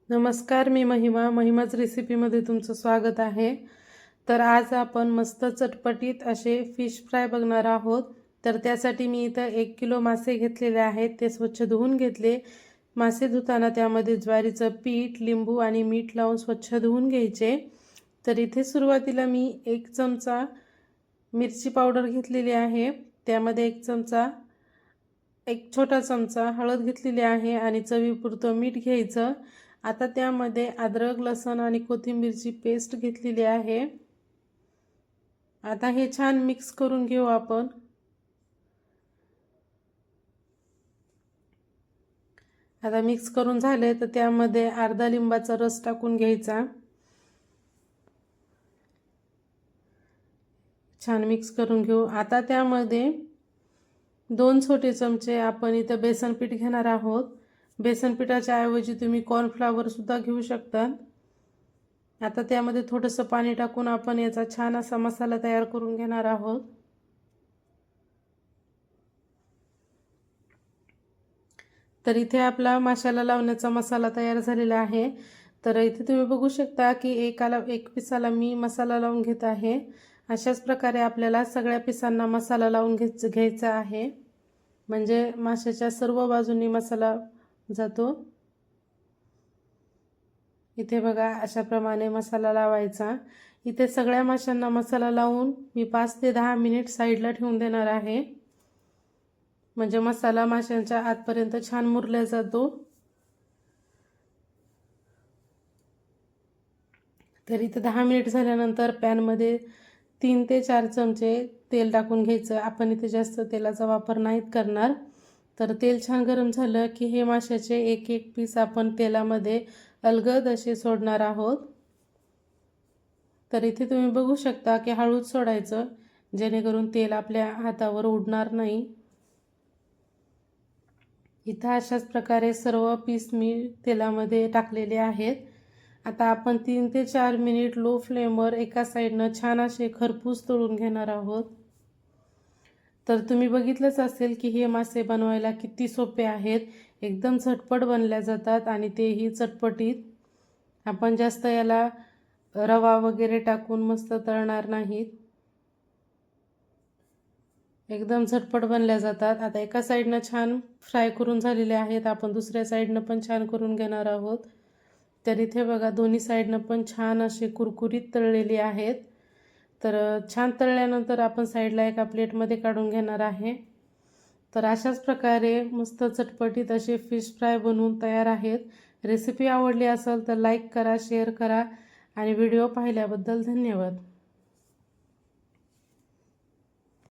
नमस्कार, मी महिमाच रेसिपीमध्ये तुमचं स्वागत आहे। तर आज आपण मस्त चटपटीत असे फिश फ्राय बघणार आहोत। तर त्यासाठी मी इथं 1 किलो मासे घेतलेले आहेत, ते स्वच्छ धुवून घेतले। मासे धुताना त्यामध्ये ज्वारीचं पीठ, लिंबू आणि मीठ लावून स्वच्छ धुवून घ्यायचे। तर इथे सुरुवातीला मी 1 चमचा मिरची पावडर घेतलेली आहे, त्यामध्ये 1 छोटा चमचा हळद घेतलेली आहे आणि चवीपुरतं मीठ घ्यायचं। आता त्यामध्ये अद्रक, लसूण आणि कोथिंबीरची पेस्ट घेतलेली आहे। आता हे छान मिक्स करून घेऊ आपण। आता मिक्स करून झाले तर त्यामध्ये अर्धा लिंबाचा रस टाकून घ्यायचा। छान मिक्स करून घेऊ। आता त्यामध्ये 2 छोटे चमचे आपण इथं बेसन पीठ घेणार आहोत। बेसन पिठाच्या ऐवजी तुम्ही कॉर्नफ्लॉवर सुद्धा घेऊ शकता। आता त्यामध्ये थोडंसं पाणी टाकून आपण याचा छान असा मसाला तयार करून घेणार आहोत। तर इथे आपला माशाला लावण्याचा मसाला तयार झालेला आहे। तर इथे तुम्ही बघू शकता की एक पिसाला मी मसाला लावून घेत आहे। अशाच प्रकारे आपल्याला सगळ्या पिसांना मसाला लावून घ्यायचा आहे, म्हणजे माशाच्या सर्व बाजूंनी मसाला जातो। इथे बघा, अशा प्रमाणे मसाला लावायचा। इथे सगळ्या माशांना मसाला लावून मी 5 ते 10 मिनिट साईडला ठेवून देणार आहे, म्हणजे मसाला माशांच्या आतपर्यंत छान मुरला जातो। तर इथे 10 मिनिट झाल्यानंतर पॅनमध्ये 3 ते 4 चमचे तेल टाकून घ्यायचं। आपण इथे जास्त तेलाचा वापर नाहीत करणार। तर तेल छान गरम झालं की हे माशाचे एक पीस आपण तेलामध्ये अलगद असे सोडणार आहोत। तर इथे तुम्ही बघू शकता की हळूच सोडायचं, जेणेकरून तेल आपल्या हातावर उडणार नाही। इथं अशाच प्रकारे सर्व पीस मी तेलामध्ये टाकलेले आहेत। आता आपण 3 ते 4 मिनिट लो फ्लेमवर एका साईडनं छान असे खरपूस तळून घेणार आहोत। तर तुम्ही बघितलंच असेल की हे मासे बनवायला किती सोपे आहेत, एकदम झटपट बनल्या जातात आणि तेही चटपटीत। आपण जास्त याला रवा वगैरे टाकून मस्त तळणार नाहीत, एकदम झटपट बनल्या जातात। आता एका साईडनं छान फ्राय करून झालेले आहेत, आपण दुसऱ्या साईडनं पण छान करून घेणार आहोत। तर इथे बघा, दोन्ही साईडनं पण छान असे कुरकुरीत तळलेले आहेत। तर छान तळल्यानंतर आपण साईडला एका प्लेटमध्ये काढून घेणार आहे। तर अशाच प्रकारे मस्त चटपटीत असे फिश फ्राय बनवून तयार आहेत। रेसिपी आवडली असेल तर लाईक करा, शेअर करा आणि व्हिडिओ पाहिल्याबद्दल धन्यवाद।